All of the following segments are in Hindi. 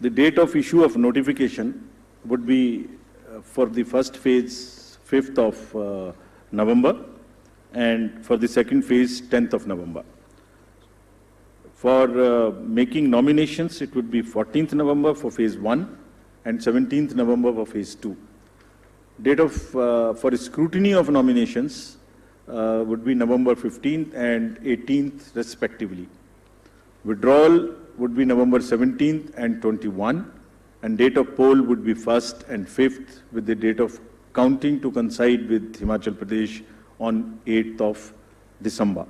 The date of issue of notification would be for the first phase 5th of November and for the second phase 10th of November. For making nominations, it would be 14th November for phase 1 and 17th November for phase 2. Date of for scrutiny of nominations would be November 15th and 18th respectively. Withdrawal would be November 17th and 21, and date of poll would be 1st and 5th, with the date of counting to coincide with Himachal Pradesh on 8th of December.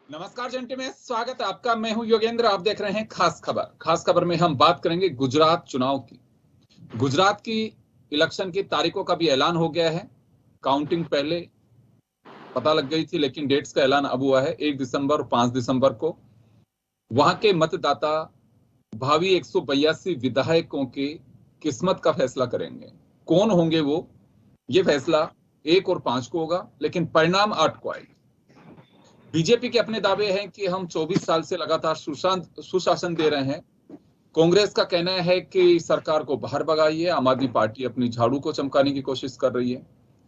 नमस्कार जंटी में स्वागत है आपका। मैं हूं योगेंद्र, आप देख रहे हैं खास खबर। खास खबर में हम बात करेंगे गुजरात चुनाव की। गुजरात की इलेक्शन की तारीखों का भी ऐलान हो गया है। काउंटिंग पहले पता लग गई थी, लेकिन डेट्स का ऐलान अब हुआ है 1 दिसंबर और 5 दिसंबर को। वहां के मतदाता भावी 182 विधायकों की किस्मत का फैसला करेंगे। कौन होंगे वो, ये फैसला 1 और 5 को होगा, लेकिन परिणाम 8 को आएगा। बीजेपी के अपने दावे हैं कि हम 24 साल से लगातार सुशासन दे रहे हैं। कांग्रेस का कहना है कि सरकार को बाहर भगाइए। आम आदमी पार्टी अपनी झाड़ू को चमकाने की कोशिश कर रही है।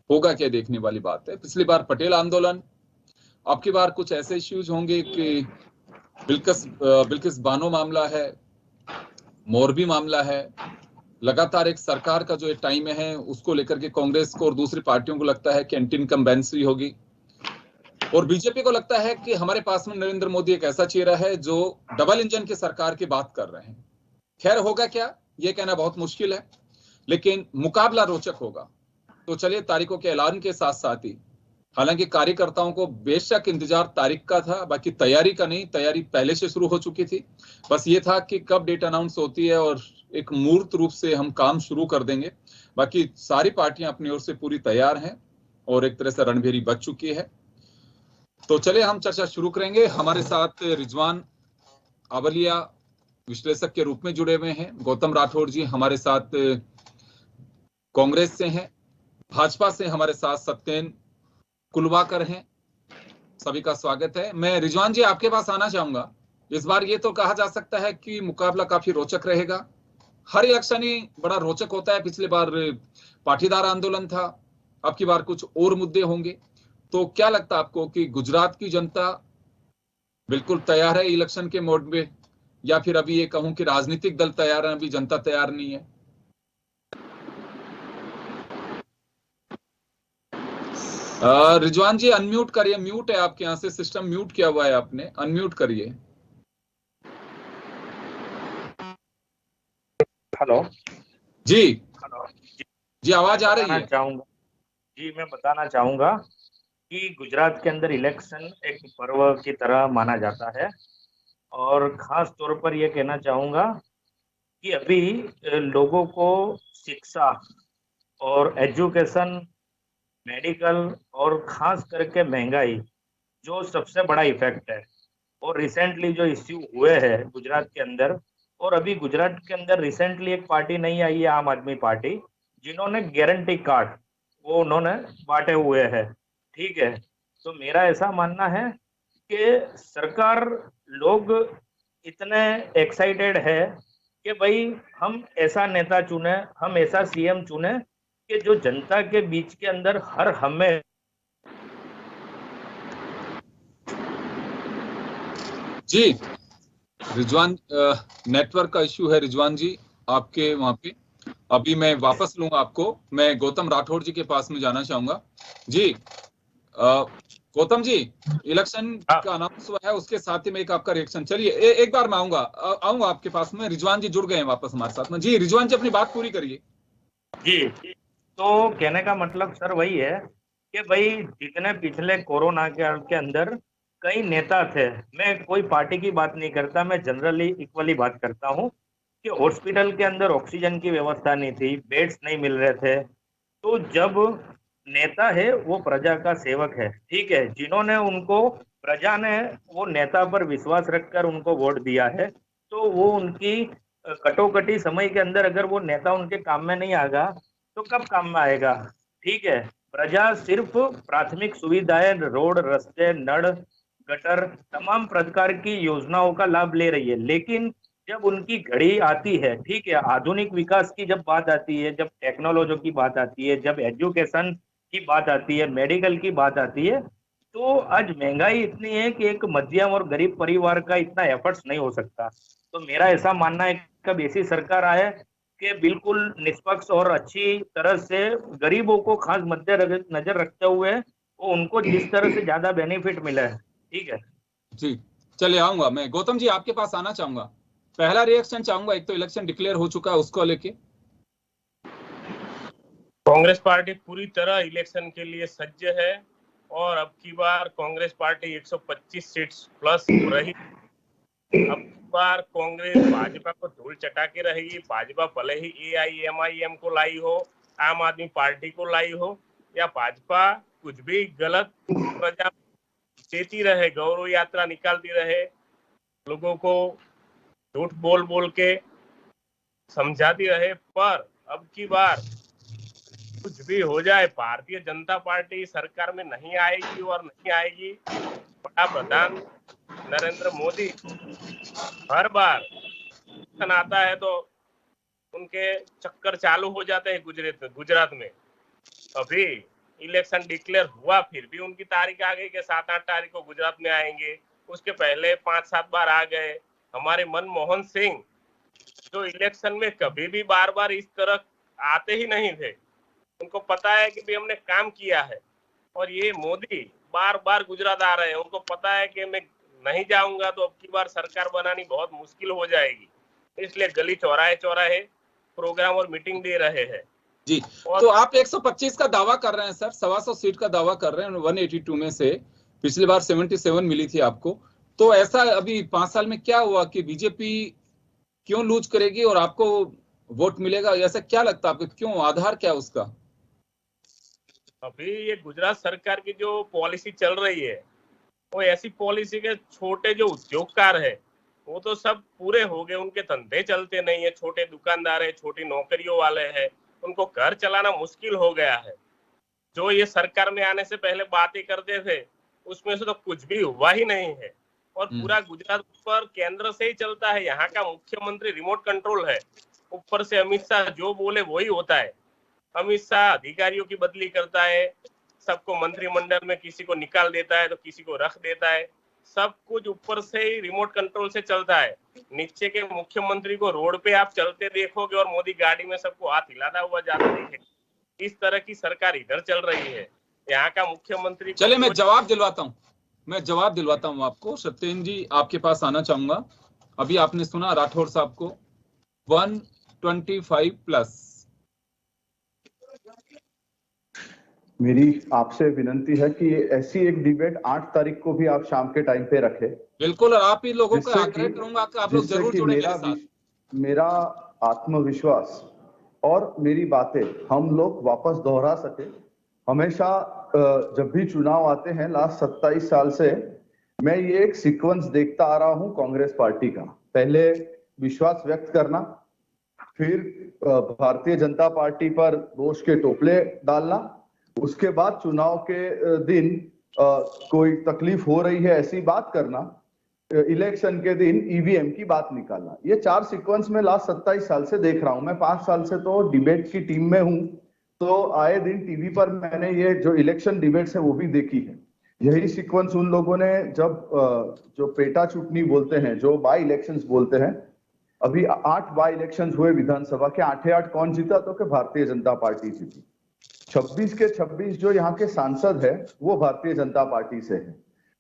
होगा क्या, देखने वाली बात है। पिछली बार पटेल आंदोलन, अब की बार कुछ ऐसे इश्यूज होंगे कि बिल्किस बानो मामला है, मोरबी मामला है। लगातार एक सरकार का जो टाइम है उसको लेकर के कांग्रेस को और दूसरी पार्टियों को लगता है कि एंटी इनकम्बेंसी होगी, और बीजेपी को लगता है कि हमारे पास में नरेंद्र मोदी एक ऐसा चेहरा है जो डबल इंजन की सरकार की बात कर रहे हैं। खैर होगा क्या, यह कहना बहुत मुश्किल है, लेकिन मुकाबला रोचक होगा। तो चलिए, तारीखों के ऐलान के साथ साथ ही, हालांकि कार्यकर्ताओं को बेशक इंतजार तारीख का था, बाकी तैयारी का नहीं। तैयारी पहले से शुरू हो चुकी थी। बस ये था कि कब डेट अनाउंस होती है और एक मूर्त रूप से हम काम शुरू कर देंगे। बाकी सारी पार्टियां अपनी ओर से पूरी तैयार हैं और एक तरह से रणभेरी बच चुकी है। तो चलिए हम चर्चा शुरू करेंगे। हमारे साथ रिजवान आवलिया विश्लेषक के रूप में जुड़े हुए हैं। गौतम राठौड़ जी हमारे साथ कांग्रेस से हैं। भाजपा से हमारे साथ सत्येन कुलवाकर हैं। सभी का स्वागत है। मैं रिजवान जी आपके पास आना चाहूंगा। इस बार ये तो कहा जा सकता है कि मुकाबला काफी रोचक रहेगा। हर इलेक्शन ही बड़ा रोचक होता है। पिछली बार पाटीदार आंदोलन था, अब की बार कुछ और मुद्दे होंगे। तो क्या लगता है आपको कि गुजरात की जनता बिल्कुल तैयार है इलेक्शन के मोड में, या फिर अभी ये कहूं कि राजनीतिक दल तैयार है, अभी जनता तैयार नहीं है? रिजवान जी अनम्यूट करिए। म्यूट है आपके यहाँ से, सिस्टम म्यूट किया हुआ है आपने, अनम्यूट करिए। हेलो जी। हेलो जी आवाज आ रही है? जी मैं बताना चाहूंगा कि गुजरात के अंदर इलेक्शन एक पर्व की तरह माना जाता है। और खास तौर पर ये कहना चाहूँगा कि अभी लोगों को शिक्षा और एजुकेशन, मेडिकल और खास करके महंगाई जो सबसे बड़ा इफेक्ट है। और रिसेंटली जो इश्यू हुए हैं गुजरात के अंदर, और अभी गुजरात के अंदर रिसेंटली एक पार्टी नहीं आई है, आम आदमी पार्टी, जिन्होंने गारंटी कार्ड वो उन्होंने बांटे हुए हैं। ठीक है, तो मेरा ऐसा मानना है कि सरकार, लोग इतने एक्साइटेड है कि भाई हम ऐसा नेता चुने, हम ऐसा सीएम चुने कि जो जनता के बीच के अंदर हर हमें जी रिजवान, नेटवर्क का इश्यू है रिजवान जी आपके वहां पे। अभी मैं वापस लूंगा आपको। मैं गौतम राठौड़ जी के पास में जाना चाहूंगा। जी गौतम जी, इलेक्शन का अनाउंस हुआ है, उसके साथ ही में एक आपका रिएक्शन। चलिए एक बार मैं आऊंगा आपके पास में। रिजवान जी जुड़ गए हैं वापस हमारे साथ में। जी रिजवान जी, अपनी बात पूरी करिए। जी, तो कहने का मतलब सर वही है कि भाई जितने पिछले कोरोना के अंदर कई नेता थे, मैं कोई पार्टी की बात नहीं करता, मैं जनरली इक्वली बात करता हूँ कि हॉस्पिटल के अंदर ऑक्सीजन की व्यवस्था नहीं थी, बेड्स नहीं मिल रहे थे। तो जब नेता है वो प्रजा का सेवक है, ठीक है, जिन्होंने उनको, प्रजा ने वो नेता पर विश्वास रखकर उनको वोट दिया है, तो वो उनकी कटोकटी समय के अंदर अगर वो नेता उनके काम में नहीं आएगा तो कब काम में आएगा। ठीक है, प्रजा सिर्फ प्राथमिक सुविधाएं, रोड, रास्ते, नल, गटर, तमाम प्रकार की योजनाओं का लाभ ले रही है, लेकिन जब उनकी घड़ी आती है, ठीक है, आधुनिक विकास की जब बात आती है, जब टेक्नोलॉजी की बात आती है, जब एजुकेशन की बात आती है, मेडिकल की बात आती है, तो आज महंगाई इतनी है कि एक मध्यम और गरीब परिवार का इतना एफर्ट्स नहीं हो सकता। तो मेरा ऐसा मानना है कि अब ऐसी सरकार आए कि बिल्कुल निष्पक्ष और अच्छी तरह से गरीबों को खास मध्य नजर रखते हुए वो उनको जिस तरह से ज्यादा बेनिफिट मिले। ठीक है जी, चलिए आऊंगा मैं। गौतम जी आपके पास आना चाहूंगा। पहला रिएक्शन चाहूंगा, एक तो इलेक्शन डिक्लेयर हो चुका है उसको लेके। कांग्रेस पार्टी पूरी तरह इलेक्शन के लिए सज्ज है और अब की बार कांग्रेस पार्टी 125 सीट्स प्लस हो रही। अब की बार कांग्रेस भाजपा को धूल चटा के रहेगी। भाजपा भले ही एआईएमआईएम को लाई हो, आम आदमी पार्टी को लाई हो, या भाजपा कुछ भी गलत प्रजा देती रहे, गौरव यात्रा निकालती रहे, लोगों को झूठ बोल बोल के समझाती रहे, पर अब की बार कुछ भी हो जाए, भारतीय जनता पार्टी सरकार में नहीं आएगी और नहीं आएगी। बड़ा प्रधान नरेंद्र मोदी हर बार इलेक्शन आता है तो उनके चक्कर चालू हो जाते हैं गुजरात में। अभी इलेक्शन डिक्लेयर हुआ, फिर भी उनकी तारीख आ गई कि 7-8 तारीख को गुजरात में आएंगे। उसके पहले 5-7 बार आ गए। हमारे मनमोहन सिंह जो इलेक्शन में कभी भी बार बार इस तरह आते ही नहीं थे, उनको पता है कि भी हमने काम किया है। और ये मोदी बार बार गुजरात आ रहे हैं, उनको पता है कि मैं नहीं जाऊंगा तो अब की बार सरकार बनानी बहुत मुश्किल हो जाएगी, इसलिए गली चौराहे चौराहे प्रोग्राम और मीटिंग दे रहे हैं। जी, तो आप 125 का दावा कर रहे हैं सर, 125 सीट का दावा कर रहे हैं 182 में से। पिछली बार 77 मिली थी आपको। तो ऐसा अभी 5 साल में क्या हुआ कि बीजेपी क्यों लूज करेगी और आपको वोट मिलेगा? ऐसा क्या लगता है आपको, क्यों, आधार क्या है उसका? अभी ये गुजरात सरकार की जो पॉलिसी चल रही है वो ऐसी पॉलिसी के छोटे जो उद्योगकार है वो तो सब पूरे हो गए, उनके धंधे चलते नहीं है। छोटे दुकानदार है, छोटी नौकरियों वाले हैं, उनको घर चलाना मुश्किल हो गया है। जो ये सरकार में आने से पहले बातें करते थे उसमें से तो कुछ भी हुआ ही नहीं है। और पूरा गुजरात पर केंद्र से ही चलता है, यहाँ का मुख्यमंत्री रिमोट कंट्रोल है, ऊपर से अमित शाह जो बोले वही होता है। अमित शाह अधिकारियों की बदली करता है, सबको मंत्रिमंडल में किसी को निकाल देता है तो किसी को रख देता है, सब कुछ ऊपर से ही रिमोट कंट्रोल से चलता है। नीचे के मुख्यमंत्री को रोड पे आप चलते देखोगे और मोदी गाड़ी में सबको हाथ हिलाता हुआ जाता देखेगा। इस तरह की सरकार इधर चल रही है। यहाँ का मुख्यमंत्री, चलिए मैं जवाब दिलवाता हूँ आपको। सत्येंद्र जी आपके पास आना चाहूंगा। अभी आपने सुना राठौर साहब को 125 प्लस। मेरी आपसे विनंती है कि ऐसी एक डिबेट 8 तारीख को भी आप शाम के टाइम पे रखें, बिल्कुल, और आप ही लोगों को जिससे आग्रह कि करूंगा कि आप लोग जिससे जरूर कि जुड़े मेरे साथ। मेरा आत्मविश्वास और मेरी बातें हम लोग वापस दोहरा सके। हमेशा जब भी चुनाव आते हैं लास्ट 27 साल से मैं ये एक सीक्वेंस देखता आ रहा हूं कांग्रेस पार्टी का। पहले विश्वास व्यक्त करना, फिर भारतीय जनता पार्टी पर दोष के टोपले डालना, उसके बाद चुनाव के दिन कोई तकलीफ हो रही है ऐसी बात करना, इलेक्शन के दिन ईवीएम की बात निकालना। ये 4 सीक्वेंस में लास्ट 27 साल से देख रहा हूं। मैं 5 साल से तो डिबेट की टीम में हूं, तो आए दिन टीवी पर मैंने ये जो इलेक्शन डिबेट्स है वो भी देखी है। यही सीक्वेंस उन लोगों ने जब जो पेटा चुटनी बोलते हैं, जो बाई इलेक्शंस बोलते हैं, अभी 8 बाई इलेक्शंस हुए विधानसभा के, 8 कौन जीता? तो कि भारतीय जनता पार्टी जीती। 26 के 26 जो यहाँ के सांसद है वो भारतीय जनता पार्टी से है।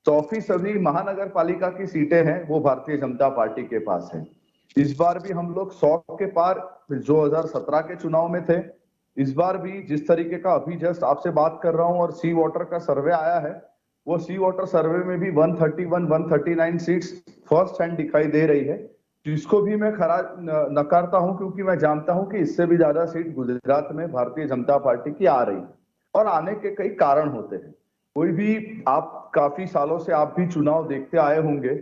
34 सभी महानगर पालिका की सीटें हैं वो भारतीय जनता पार्टी के पास है। इस बार भी हम लोग 100 के पार 2017 के चुनाव में थे। इस बार भी जिस तरीके का अभी जस्ट आपसे बात कर रहा हूं और सी वॉटर का सर्वे आया है, वो सी वॉटर सर्वे में भी 131 139 सीट्स फर्स्ट हैंड दिखाई दे रही है, जिसको भी मैं खरा नकारता हूं, क्योंकि मैं जानता हूं कि इससे भी ज्यादा सीट गुजरात में भारतीय जनता पार्टी की आ रही है और आने के कई कारण होते हैं। कोई भी, आप काफी सालों से आप भी चुनाव देखते आए होंगे,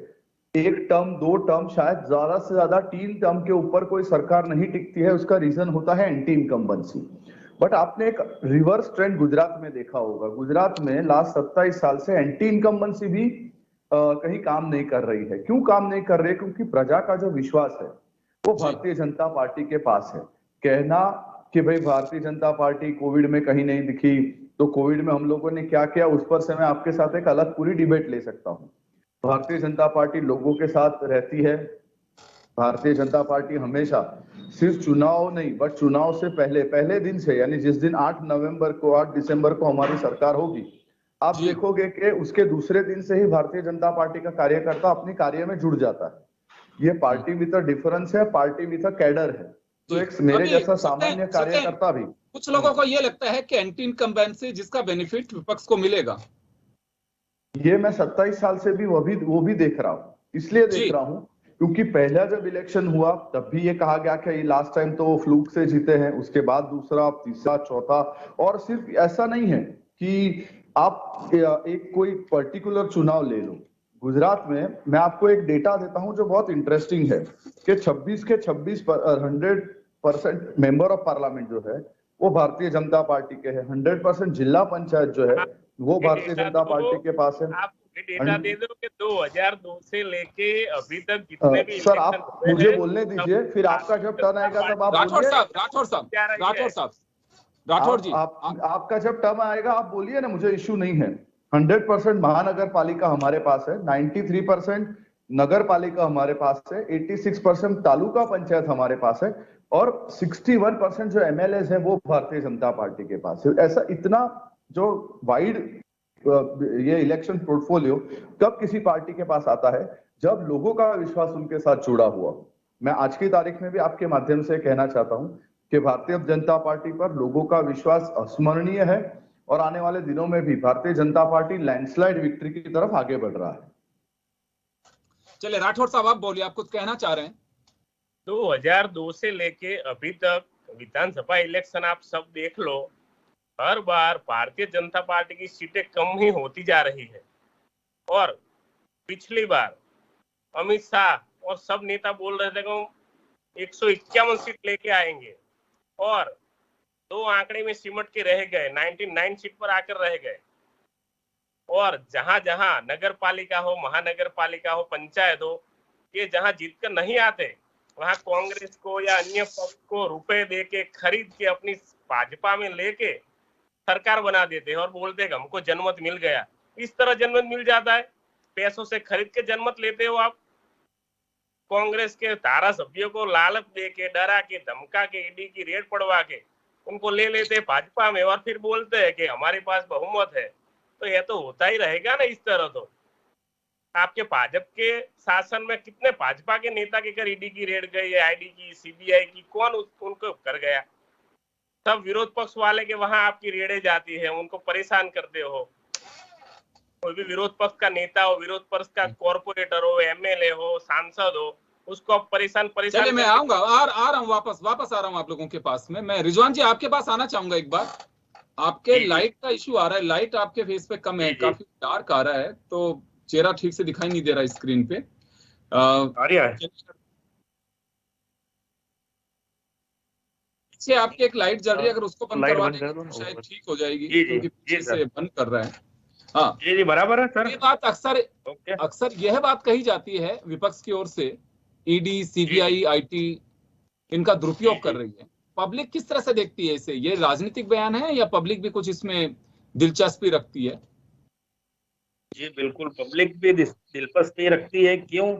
1 टर्म 2 टर्म, शायद ज्यादा से ज्यादा 3 टर्म के ऊपर कोई सरकार नहीं टिकती है। उसका रीजन होता है एंटी इनकम्बेंसी। बट आपने एक रिवर्स ट्रेंड गुजरात में देखा होगा। गुजरात में लास्ट 27 साल से एंटी इनकम्बेंसी भी कहीं काम नहीं कर रही है। क्यों काम नहीं कर रही है? क्योंकि प्रजा का जो विश्वास है वो भारतीय जनता पार्टी के पास है। कहना कि भाई भारतीय जनता पार्टी कोविड में कहीं नहीं दिखी, तो कोविड में हम लोगों ने क्या किया, उस पर से मैं आपके साथ एक अलग पूरी डिबेट ले सकता हूँ। भारतीय जनता पार्टी लोगों के साथ रहती है। भारतीय जनता पार्टी हमेशा सिर्फ चुनाव नहीं, बट चुनाव से पहले दिन से, यानी जिस दिन 8 दिसंबर को हमारी सरकार होगी, आप देखोगे कि उसके दूसरे दिन से ही भारतीय जनता पार्टी का कार्यकर्ता अपने कार्य में जुड़ जाता है। ये पार्टी विथ अ डिफरेंस है, पार्टी विथ अ कैडर है। तो एक मेरे जैसा सामान्य कार्यकर्ता भी, कुछ लोगों को ये लगता है कि एंटी इनकम्बेंसी जिसका बेनिफिट विपक्ष को मिलेगा। ये मैं 27 साल से भी वो भी देख रहा हूँ। इसलिए देख रहा हूँ क्योंकि पहला जब इलेक्शन हुआ तब भी ये कहा गया कि लास्ट टाइम तो वो फ्लूक से जीते हैं, उसके बाद दूसरा, तीसरा, चौथा। और सिर्फ ऐसा नहीं है कि आप एक कोई पर्टिकुलर चुनाव ले लो। गुजरात में मैं आपको एक डेटा देता हूं जो बहुत इंटरेस्टिंग है कि 26 के 26 100% मेंबर ऑफ पार्लियामेंट जो है वो भारतीय जनता पार्टी के हैं। 100% जिला पंचायत जो है वो भारतीय जनता पार्टी के पास है। आप डेटा दे दो कि 2002 से लेके अभी तक जितने भी सर आप मुझे बोलने दीजिए, फिर आपका जब टर्न आएगा तब आप बोलिए। राठौर जी, आपका जब टर्म आएगा आप बोलिए ना, मुझे इश्यू नहीं है। 100% महानगर पालिका हमारे पास है, 93% नगर पालिका हमारे पास है, 86% तालुका पंचायत हमारे पास है और 61% जो एमएलएस है वो भारतीय जनता पार्टी के पास है। ऐसा इतना जो वाइड ये इलेक्शन पोर्टफोलियो कब किसी पार्टी के पास आता है? जब लोगों का विश्वास उनके साथ जुड़ा हुआ। मैं आज की तारीख में भी आपके माध्यम से कहना चाहता हूं कि भारतीय जनता पार्टी पर लोगों का विश्वास अस्मरणीय है और आने वाले दिनों में भी Bharatiya Janata party landslide victory की तरफ आगे बढ़ रहा है। चलिए राठौर साहब आप बोलिए, आप कुछ कहना चाह रहे हैं। 2002 से लेके अभी तक विधानसभा इलेक्शन आप सब देख लो, हर बार भारतीय जनता पार्टी की सीटें कम ही होती जा रही है। और पिछली बार अमित शाह और सब नेता बोल रहे थे कि हम 151 सीट लेके आएंगे और 2 आंकड़े में सिमट के रह गए, 99 सीट पर आकर रह गए। और जहां जहां नगर पालिका हो, महानगर पालिका हो, पंचायत हो, ये जहां जीत कर नहीं आते वहां कांग्रेस को या अन्य पक्ष को रुपए दे के खरीद के अपनी भाजपा में लेके सरकार बना देते हैं और बोलते हैं हमको जनमत मिल गया। इस तरह जनमत मिल जाता है, पैसों से खरीद के जनमत लेते हो आप। कांग्रेस के धारासभ्यों को लालच दे के, डरा के, धमका के, ईडी की रेड पड़वा के उनको ले लेते भाजपा में और फिर बोलते हैं कि हमारे पास बहुमत है। तो यह तो होता ही रहेगा ना इस तरह। तो आपके भाजपा के शासन में कितने भाजपा के नेता के घर ईडी की रेड गई है, आईडी की, सीबीआई की, कौन उनको कर गया? सब विरोध पक्ष वाले के वहां आपकी रेडें जाती है, उनको परेशान करते हो। कोई भी विरोध पक्ष का नेता हो, विरोध पक्ष का कॉर्पोरेटर हो, एमएलए हो, सांसद हो, उसको आप परेशान चलिए मैं करके- आऊंगा, आ रहा हूँ, वापस आ रहा हूँ आप लोगों के पास में। मैं रिजवान जी आपके पास आना चाहूंगा एक बार। आपके जी, जी। लाइट का इशू आ रहा है, लाइट आपके फेस पे कम है, जी, जी। काफी डार्क आ रहा है, तो चेहरा ठीक से दिखाई नहीं दे रहा स्क्रीन पे। आर्या है। पीछे आपकी एक लाइट जल रही है, अगर उसको बंद लाइट करवा बंद देंगे कर दो तो ना, शायद ऊपर। ठीक हो जाएगी, जी, जी। क्योंकि जी, पीछे सर। से बंद कर रहा है। हाँ, जी, जी, बराबर है सर। ये बात अक्सर ओके। अक्सर यह बात कही जाती है विपक्ष की ओर से, ईडी, सीबीआई, आईटी इनका दुरुपयोग कर जी। रही है। पब्लिक किस तरह से देखती है इसे? ये राजनीतिक बयान है या पब्लिक भी कुछ इसमें दिलचस्पी रखती है? जी, बिल्कुल पब्लिक भी दिलचस्पी रखती है, क्यों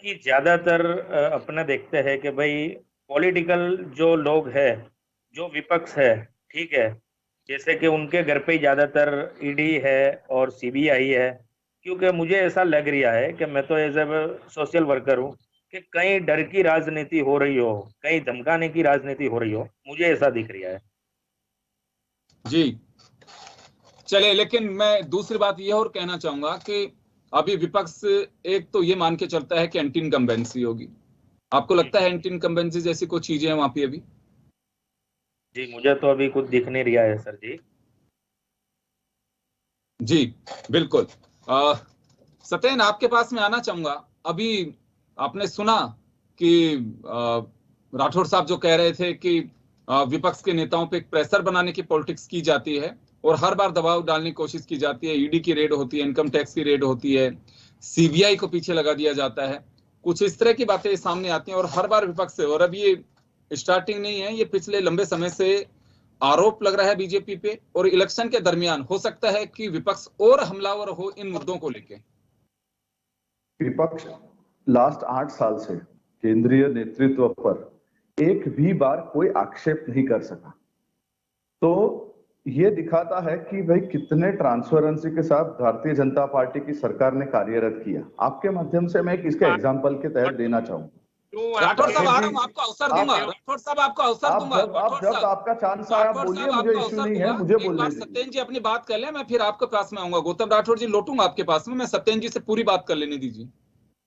कि ज्यादातर अपना देखते हैं कि भाई पॉलिटिकल जो लोग हैं, जो विपक्ष है, ठीक है, जैसे कि उनके घर पे ही ज्यादातर ईडी है और सीबीआई है। क्योंकि मुझे ऐसा लग रहा है कि मैं तो एज ए सोशल वर्कर हूँ कि कहीं डर की राजनीति हो रही हो, कहीं धमकाने की राजनीति हो रही हो, मुझे ऐसा दिख रहा है। जी चले, लेकिन मैं दूसरी बात यह और कहना चाहूंगा कि अभी विपक्ष एक तो ये मान के चलता है कि एंटी इनकम्बेंसी होगी। आपको लगता है एंटी इनकम्बेंसी जैसी कोई चीजें हैं वहां पे अभी? जी, मुझे तो अभी कुछ दिख नहीं रहा है सर जी। जी बिल्कुल। सत्येन आपके पास में आना चाहूंगा। अभी आपने सुना कि राठौड़ साहब जो कह रहे थे कि विपक्ष के नेताओं पे एक प्रेशर बनाने की पॉलिटिक्स की जाती है और हर बार दबाव डालने की कोशिश की जाती है। ईडी की रेड होती है, इनकम टैक्स की रेड होती है, सीबीआई को पीछे लगा दिया जाता है, कुछ इस तरह की बातें सामने आती हैं और हर बार विपक्ष से। और अब ये स्टार्टिंग नहीं है, ये पिछले लंबे समय से आरोप लग रहा है बीजेपी पे, और इलेक्शन के दरमियान हो सकता है कि विपक्ष और हमलावर हो इन मुद्दों को लेके। विपक्ष लास्ट 8 साल से केंद्रीय नेतृत्व पर एक भी बार कोई आक्षेप नहीं कर सका। तो ये दिखाता है कि भाई कितने ट्रांसपेरेंसी के साथ भारतीय जनता पार्टी की सरकार ने कार्यरत किया। आपके माध्यम से मैं इसके एग्जाम्पल के तहत देना चाहूंगा। क्यों राठौड़ साहब आ आप- रहा हूं, आपको अवसर दूंगा। आप- राठौड़ साहब आपको अवसर दूंगा। राठौड़ जब साहब, आपका चांस आया राठौड़ बोलिए, साहब मुझे आपको इश्यू अवसर नहीं है, दूंगा। मुझे एक बोलने बार दीजिए। सत्येन जी अपनी बात कर ले, मैं फिर आपके पास में आऊंगा। गौतम राठौड़ जी लौटूंगा आपके पास में, मैं सत्येन जी से पूरी बात कर लेने दीजिए।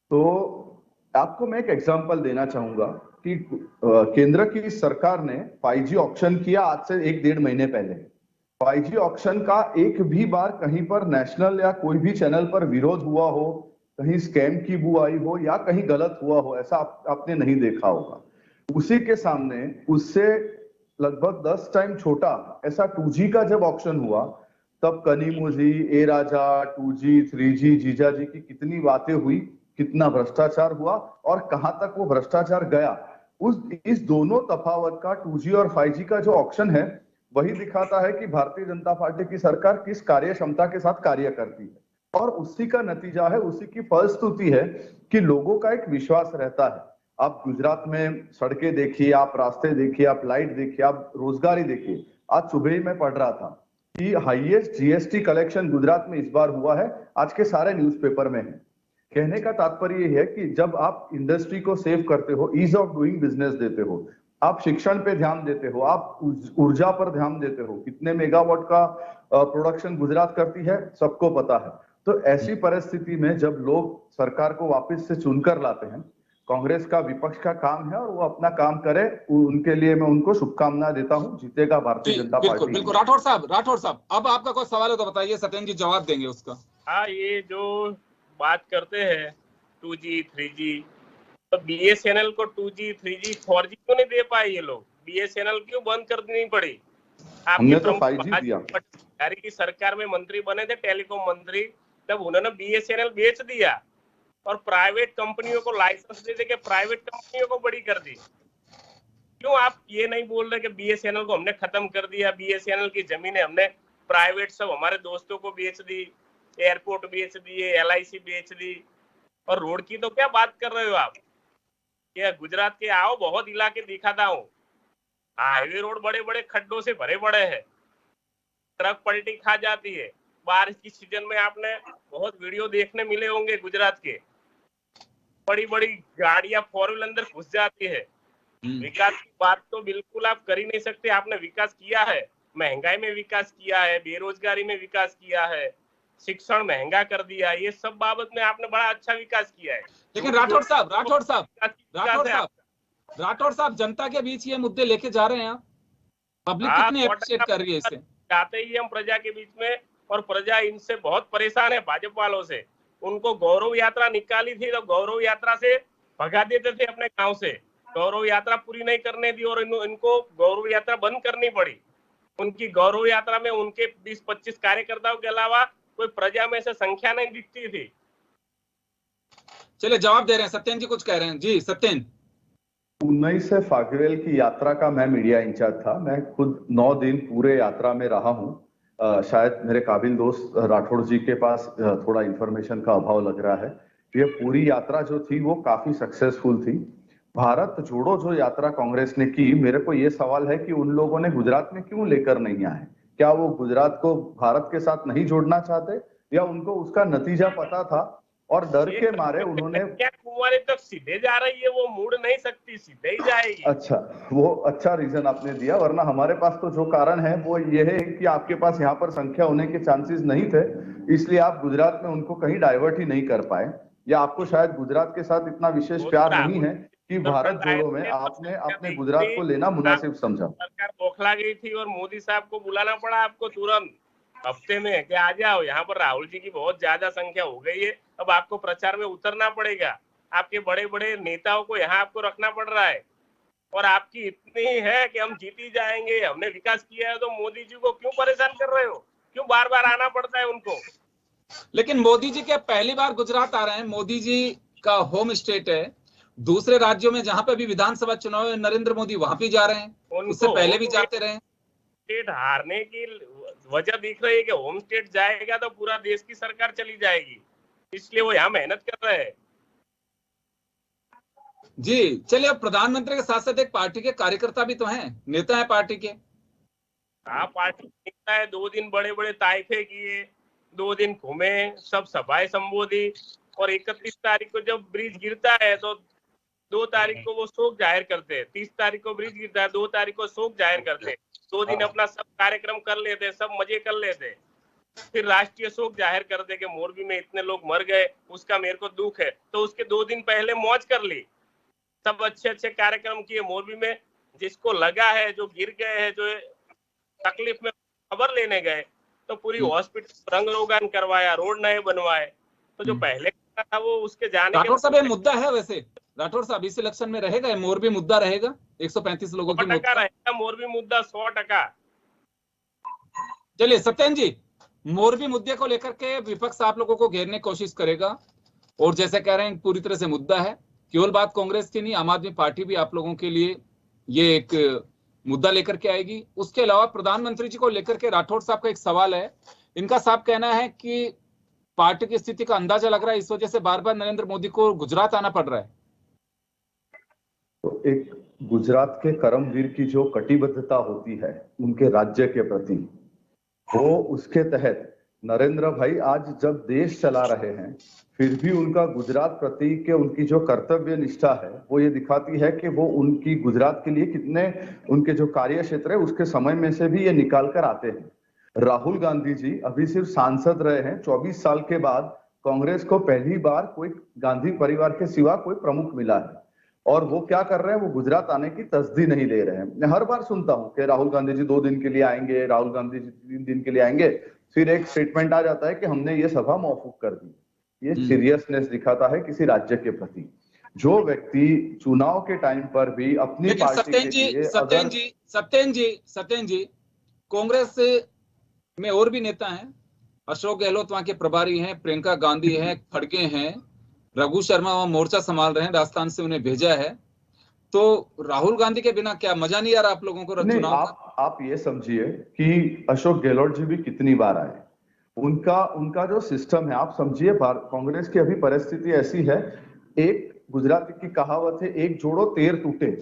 तो आपको मैं एक एग्जांपल देना चाहूंगा कि केंद्र की सरकार ने 5G ऑक्शन किया आज से 1-1.5 महीने पहले। 5G ऑक्शन का एक भी बार कहीं पर नेशनल या कोई भी चैनल पर विरोध हुआ हो, कहीं स्कैम की बुआई हो या कहीं गलत हुआ हो, ऐसा आपने नहीं देखा होगा। उसी के सामने उससे लगभग 10 टाइम छोटा ऐसा 2G का जब ऑक्शन हुआ, तब कनीमोजी, ए राजा, 2G, 3G, जीजाजी की कितनी बातें हुई, कितना भ्रष्टाचार हुआ और कहां तक वो भ्रष्टाचार गया। इस दोनों तफावत का 2G और 5G का जो ऑक्शन है, वही दिखाता है कि भारतीय जनता पार्टी की सरकार किस कार्य क्षमता के साथ कार्य करती है। और उसी का नतीजा है, उसी की फलश्रुति है कि लोगों का एक विश्वास रहता है। आप गुजरात में सड़कें देखिए, आप रास्ते देखिए, आप लाइट देखिए, आप रोजगारी देखिए। आज सुबह ही मैं पढ़ रहा था कि हाईएस्ट जीएसटी कलेक्शन गुजरात में इस बार हुआ है, आज के सारे न्यूज़पेपर में है। कहने का तात्पर्य यह है कि जब आप इंडस्ट्री को सेव करते हो, ईज ऑफ डूइंग बिजनेस देते हो, आप शिक्षण पे ध्यान देते हो, आप ऊर्जा पर ध्यान देते हो, कितने मेगावाट का प्रोडक्शन गुजरात करती है सबको पता है। तो ऐसी परिस्थिति में जब लोग सरकार को वापस से चुनकर लाते हैं, कांग्रेस का, विपक्ष का काम है और वो अपना काम करे, उनके लिए मैं उनको शुभकामना देता हूं। जीतेगा भारतीय जनता बिल्कुल पार्टी। बिल्कुल। राठौड़ साहब अब आपका कोई सवाल हो तो बताइए, सत्येन जी जवाब देंगे उसका। हाँ, ये जो बात करते हैं 2G 3G, तो बीएसएनएल को 2G 3G 4G क्यों नहीं दे पाए ये लोग? बीएसएनएल क्यों बंद कर देनी पड़ी? हमने तो 5G दिया। बिहारी की सरकार में मंत्री बने थे, टेलीकॉम मंत्री, तब उन्होंने बीएसएनएल बेच दिया और प्राइवेट कंपनियों को लाइसेंस दे दे के प्राइवेट कंपनियों को बड़ी कर दी। क्यों आप ये नहीं बोल रहे कि बीएसएनएल को हमने खत्म कर दिया, बीएसएनएल की जमीनें हमने प्राइवेट सब हमारे दोस्तों को बेच दी, एयरपोर्ट बेच दिए, एलआईसी बेच दी, और रोड की तो क्या बात कर रहे हो आप? ये गुजरात के आओ, बहुत इलाके दिखाता हूँ, हाईवे रोड बड़े बड़े खड्डों से भरे पड़े हैं, ट्रक पलटी खा जाती है। बारिश की सीजन में आपने बहुत वीडियो देखने मिले होंगे गुजरात के, बड़ी बड़ी गाड़ियां 4 व्हीलर अंदर घुस जाती है। विकास की बात तो बिल्कुल आप कर ही नहीं सकते। आपने विकास किया है, महंगाई में विकास किया है, बेरोजगारी में विकास किया है, शिक्षण महंगा कर दिया, ये सब बाबत में आपने बड़ा अच्छा विकास किया है। लेकिन राठौड़ साहब जनता के बीच ये मुद्दे लेके जा रहे हैं आप, पब्लिक हाँ, कितने अप्रिशिएट कर रही है इसे? जाते ही हम प्रजा के बीच में, और प्रजा इनसे बहुत परेशान है, भाजपा वालों से। उनको गौरव यात्रा निकाली थी तो गौरव यात्रा से भगा देते थे अपने गांव से, गौरव यात्रा पूरी नहीं करने दी और इनको गौरव यात्रा बंद करनी पड़ी। उनकी गौरव यात्रा में उनके 20-25 कार्यकर्ताओं के अलावा कोई प्रजा में से संख्या नहीं दिखती थी। चलिए जवाब दे रहे हैं, सत्येन जी कुछ कह रहे हैं। जी सत्येन। 19 से फागवेल की यात्रा का मैं मीडिया इंचार्ज था। मैं खुद 9 दिन पूरे यात्रा में रहा हूं। शायद मेरे काबिल दोस्त राठौड़ जी के पास थोड़ा इंफॉर्मेशन का अभाव लग रहा है। ये पूरी यात्रा जो थी वो काफी सक्सेसफुल थी। भारत जोड़ो जो यात्रा कांग्रेस ने की, मेरे को ये सवाल है कि उन लोगों ने गुजरात में क्यों लेकर नहीं आए? क्या वो गुजरात को भारत के साथ नहीं जोड़ना चाहते, या उनको उसका नतीजा पता था और डर के मारे उन्होंने? क्या कुंवारी तक सीधे जा रही है, वो मुड़ नहीं सकती, सीधे ही जाएगी। अच्छा, वो अच्छा रीजन आपने दिया, वरना हमारे पास तो जो कारण है वो ये है कि आपके पास यहाँ पर संख्या होने के चांसेस नहीं थे, इसलिए आप गुजरात में उनको कहीं डाइवर्ट ही नहीं कर पाए, या आपको शायद गुजरात के साथ इतना विशेष प्यार नहीं है कि भारत जोड़ो में आपने अपने गुजरात को लेना मुनासिब समझा। सरकार बौखला गई थी और मोदी साहब को बुलाना पड़ा आपको तुरंत हफ्ते में कि आ जाओ, यहाँ पर राहुल जी की बहुत ज्यादा संख्या हो गई है, अब आपको प्रचार में उतरना पड़ेगा। आपके बड़े बड़े नेताओं को यहाँ आपको रखना पड़ रहा है, और आपकी इतनी है कि हम जीत ही जाएंगे, हमने विकास किया है, तो मोदी जी को क्यों परेशान कर रहे हो? क्यों बार बार आना पड़ता है उनको? लेकिन मोदी जी क्या पहली बार गुजरात आ रहे हैं? मोदी जी का होम स्टेट है, दूसरे राज्यों में जहां पे भी विधानसभा चुनाव है नरेंद्र मोदी वहां भी जा रहे हैं, उससे पहले भी जाते रहे। स्टेट हारने की वजह दिख रही है कि होम स्टेट जाएगा तो पूरा देश की सरकार चली जाएगी, इसलिए वो यहाँ मेहनत कर रहे हैं। जी चलिए, अब प्रधानमंत्री के साथ साथ एक पार्टी के कार्यकर्ता भी तो हैं, नेता है पार्टी के। हाँ, पार्टी नेता है। 2 दिन बड़े बड़े ताइफे किए, 2 दिन घूमे, सब सभाएं संबोधी, और 31 तारीख को जब ब्रिज गिरता है तो 2 तारीख को वो शोक जाहिर करते हैं। 30 तारीख को ब्रिज गिरता है, 2 तारीख को शोक जाहिर करते हैं। 2 दिन अपना सब कार्यक्रम कर लेते, सब मजे कर लेते, फिर राष्ट्रीय शोक जाहिर करते कि मोरबी में इतने लोग मर गए, उसका मेरे को दुख है। तो उसके 2 दिन पहले मौज कर ली, सब अच्छे अच्छे कार्यक्रम किए मोरबी में। जिसको लगा है, जो गिर गए हैं, जो तकलीफ में, खबर लेने गए, तो पूरी हॉस्पिटल रंग रोगान करवाया, रोड नए बनवाए। तो जो पहले था वो उसके जाने। राठौड़ साहब ये मुद्दा है वैसे, राठौड़ साहब इस इलेक्शन में रहेगा ये मोरबी मुद्दा रहेगा? 135 लोगों की टका रहेगा मोरबी मुद्दा, 100%। चलिए सत्येन जी, मोरबी मुद्दे को लेकर के विपक्ष आप लोगों को घेरने की कोशिश करेगा, और जैसे कह रहे हैं पूरी तरह से मुद्दा है। केवल बात कांग्रेस की नहीं, आम आदमी पार्टी भी आप लोगों के लिए ये एक मुद्दा लेकर के आएगी। उसके अलावा प्रधानमंत्री जी को लेकर के राठौड़ साहब का एक सवाल है। इनका साफ कहना है कि पार्टी की स्थिति का अंदाजा लग रहा है, इस वजह से बार बार नरेंद्र मोदी को गुजरात आना पड़ रहा है। तो एक गुजरात के कर्मवीर की जो कटिबद्धता होती है उनके राज्य के प्रति, वो उसके तहत नरेंद्र भाई आज जब देश चला रहे हैं, फिर भी उनका गुजरात प्रति के उनकी जो कर्तव्य निष्ठा है वो ये दिखाती है कि वो उनकी गुजरात के लिए कितने, उनके जो कार्य क्षेत्र है उसके समय में से भी ये निकाल कर आते हैं। राहुल गांधी जी अभी सिर्फ सांसद रहे हैं, 24 साल के बाद कांग्रेस को पहली बार कोई गांधी परिवार के सिवा कोई प्रमुख मिला है, और वो क्या कर रहे हैं, वो गुजरात आने की तसदी नहीं ले रहे हैं। मैं हर बार सुनता हूं कि राहुल गांधी जी 2 दिन के लिए आएंगे, राहुल गांधी जी 3 दिन के लिए आएंगे, फिर एक स्टेटमेंट आ जाता है कि हमने ये सभा मौकूफ कर दी। ये सीरियसनेस दिखाता है किसी राज्य के प्रति। जो व्यक्ति चुनाव के टाइम पर भी अपनी पार्टी के लिए सत्येन जी, कांग्रेस में और भी नेता हैं, अशोक गहलोत वहां के प्रभारी हैं, प्रियंका गांधी हैं, खड़गे हैं, रघु शर्मा वहां मोर्चा संभाल रहे हैं, राजस्थान से उन्हें भेजा है। तो राहुल गांधी के बिना क्या मजा नहीं आ रहा आप लोगों को चुनाव का? आप ये समझिए कि अशोक गहलोत जी भी कितनी बार आए, उनका जो सिस्टम है, आप समझिए कांग्रेस की अभी परिस्थिति ऐसी है, एक गुजराती की कहावत है, एक जोड़ो 13 टूटे,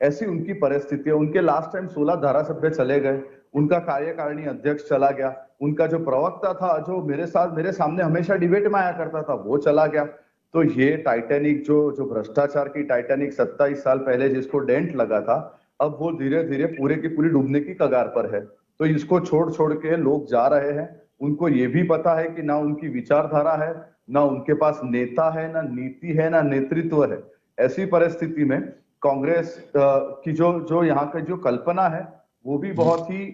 ऐसी उनकी परिस्थिति है। उनके लास्ट टाइम 16 धारासभ्य चले गए, उनका कार्यकारिणी अध्यक्ष चला गया, उनका जो प्रवक्ता था, जो मेरे सामने हमेशा डिबेट में आया करता था, वो चला गया। तो ये टाइटैनिक जो भ्रष्टाचार की टाइटैनिक 27 साल पहले जिसको डेंट लगा था, अब वो धीरे धीरे पूरे की पूरी डूबने की कगार पर है। तो इसको छोड़ के लोग जा रहे हैं। उनको ये भी पता है कि ना उनकी विचारधारा है, ना उनके पास नेता है, ना नीति है, ना नेतृत्व है। ऐसी परिस्थिति में कांग्रेस की जो यहाँ की जो कल्पना है वो भी बहुत ही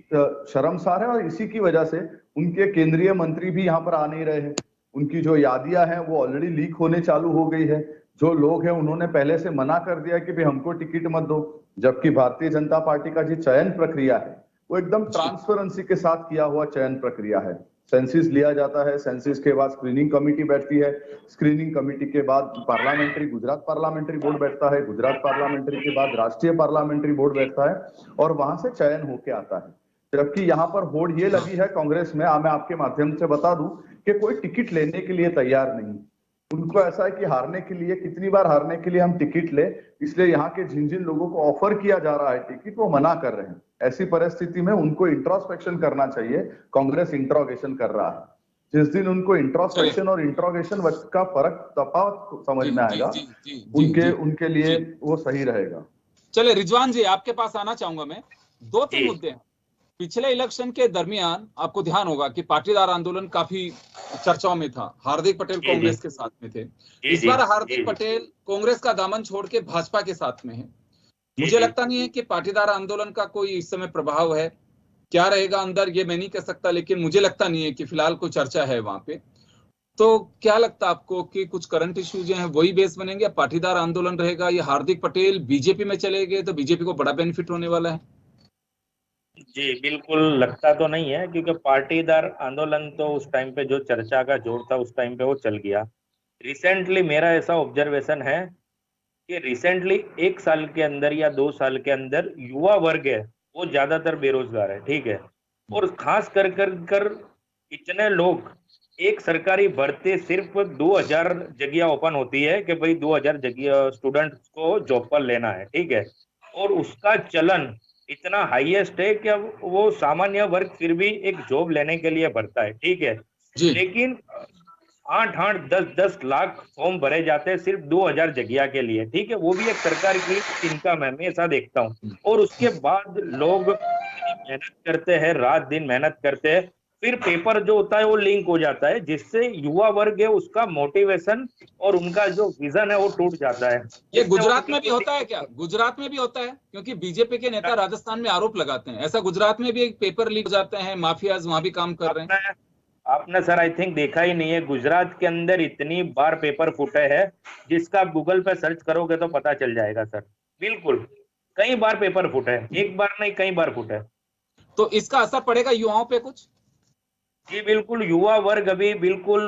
शर्मसार है, और इसी की वजह से उनके केंद्रीय मंत्री भी यहाँ पर आ नहीं रहे हैं। उनकी जो यादियां हैं वो ऑलरेडी लीक होने चालू हो गई है। जो लोग हैं उन्होंने पहले से मना कर दिया कि भाई हमको टिकट मत दो, जबकि भारतीय जनता पार्टी का जो चयन प्रक्रिया है वो एकदम ट्रांसपेरेंसी के साथ किया हुआ चयन प्रक्रिया है। सेंसिस लिया जाता है, सेंसिस के बाद स्क्रीनिंग कमेटी बैठती है, स्क्रीनिंग कमेटी के बाद पार्लियामेंट्री गुजरात पार्लियामेंट्री बोर्ड बैठता है, गुजरात पार्लियामेंट्री के बाद राष्ट्रीय पार्लियामेंट्री बोर्ड बैठता है, और वहां से चयन होके आता है। जबकि यहाँ पर होड़ ये लगी है कांग्रेस में, मैं आपके माध्यम से बता दूं कि कोई टिकट लेने के लिए तैयार नहीं। उनको ऐसा है कि हारने के लिए, कितनी बार हारने के लिए हम टिकट ले, इसलिए यहाँ के जिन जिन लोगों को ऑफर किया जा रहा है टिकट वो मना कर रहे हैं। ऐसी परिस्थिति में उनको इंट्रोस्पेक्शन करना चाहिए। कांग्रेस इंट्रोगेशन कर रहा है, जिस दिन उनको इंट्रोस्पेक्शन और इंट्रोगेशन का फर्क तफावत समझ में आएगा उनके लिए वो सही रहेगा। चले रिजवान जी, आपके पास आना चाहूंगा मैं। 2-3 मुद्दे हैं। पिछले इलेक्शन के दरमियान आपको ध्यान होगा कि पाटीदार आंदोलन काफी चर्चाओं में था। हार्दिक पटेल कांग्रेस के साथ में थे। इस बार हार्दिक पटेल कांग्रेस का दामन छोड़ के भाजपा के साथ में है। मुझे लगता नहीं है कि पाटीदार आंदोलन का कोई इस समय प्रभाव है। क्या रहेगा अंदर ये मैं नहीं कह सकता, लेकिन मुझे लगता नहीं है कि फिलहाल कोई चर्चा है वहां पे। तो क्या लगता है आपको कि कुछ करंट इश्यूज हैं वही बेस बनेंगे, पाटीदार आंदोलन रहेगा, या हार्दिक पटेल बीजेपी में चले गए तो बीजेपी को बड़ा बेनिफिट होने वाला है? जी बिल्कुल लगता तो नहीं है, क्योंकि पाटीदार आंदोलन तो उस टाइम पे जो चर्चा का जोर था उस टाइम पे वो चल गया। रिसेंटली मेरा ऐसा ऑब्जर्वेशन है कि रिसेंटली 1 साल के अंदर या 2 साल के अंदर युवा वर्ग है वो ज्यादातर बेरोजगार है, ठीक है। और खास कर इतने लोग, एक सरकारी भर्ती सिर्फ 2000 जगह ओपन होती है कि भाई 2000 जगह स्टूडेंट्स को जॉब पर लेना है, ठीक है। और उसका चलन इतना हाईएस्ट है कि अब वो सामान्य वर्ग फिर भी एक जॉब लेने के लिए भरता है, ठीक है। लेकिन 8-8, 10-10 लाख फॉर्म भरे जाते हैं सिर्फ 2000 जगह के लिए, ठीक है। वो भी एक सरकार की इनकम है, मैं ऐसा देखता हूँ। और उसके बाद लोग मेहनत करते हैं, रात दिन मेहनत करते हैं, फिर पेपर जो होता है वो लिंक हो जाता है, जिससे युवा वर्ग है उसका मोटिवेशन और उनका जो विजन है वो टूट जाता है। ये गुजरात में भी होता है क्या? गुजरात में भी होता है, क्योंकि बीजेपी के नेता राजस्थान में आरोप लगाते हैं ऐसा गुजरात में भी एक पेपर लीक हो जाते हैं, माफियाज वहां भी काम कर रहे हैं। आपने सर आई थिंक देखा ही नहीं है, गुजरात के अंदर इतनी बार पेपर फूटे हैं जिसका आप गूगल पे सर्च करोगे तो पता चल जाएगा सर। बिल्कुल कई बार पेपर फूटे हैं, एक बार नहीं कई बार फूटे। तो इसका असर पड़ेगा युवाओं पे कुछ? जी बिल्कुल, युवा वर्ग अभी बिल्कुल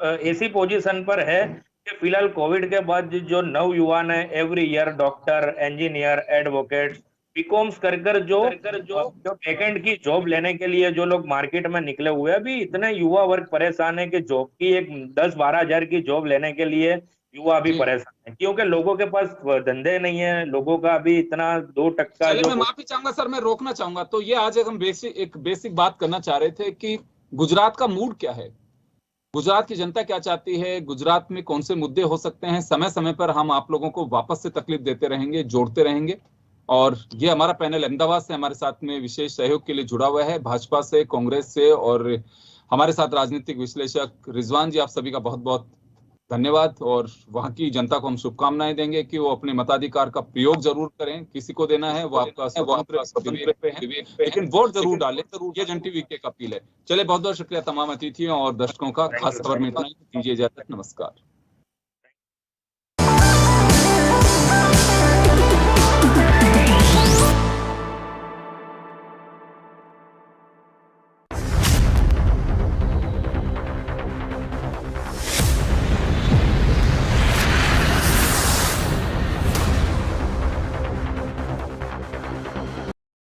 ऐसी पोजीशन पर है कि फिलहाल कोविड के बाद जो नव युवा है every year doctor, engineer, advocate, BComs कर जो बैकएंड की जॉब लेने के लिए जो लोग मार्केट में निकले हुए हैं, अभी इतने युवा वर्ग परेशान है कि जॉब की एक 10-12 हजार की जॉब लेने के लिए युवा भी परेशान है, क्योंकि लोगों के पास धंधे नहीं है, लोगों का अभी इतना 2% मैं माफी चाहूंगा सर, मैं रोकना चाहूंगा। तो ये आज हम बेसिक बात करना चाह रहे थे कि गुजरात का मूड क्या है, गुजरात की जनता क्या चाहती है, गुजरात में कौन से मुद्दे हो सकते हैं। समय समय पर हम आप लोगों को वापस से तकलीफ देते रहेंगे, जोड़ते रहेंगे। और ये हमारा पैनल अहमदाबाद से हमारे साथ में विशेष सहयोग के लिए जुड़ा हुआ है, भाजपा से, कांग्रेस से, और हमारे साथ राजनीतिक विश्लेषक रिजवान जी, आप सभी का बहुत बहुत धन्यवाद। और वहां की जनता को हम शुभकामनाएं देंगे कि वो अपने मताधिकार का प्रयोग जरूर करें। किसी को देना है वो आपका स्वतंत्र पे है, लेकिन वोट जरूर डालें। ये जन टीवी की एक अपील है। चले, बहुत बहुत शुक्रिया तमाम अतिथियों और दर्शकों का। खास खबर में इतना ही, दीजिए इजाजत, नमस्कार।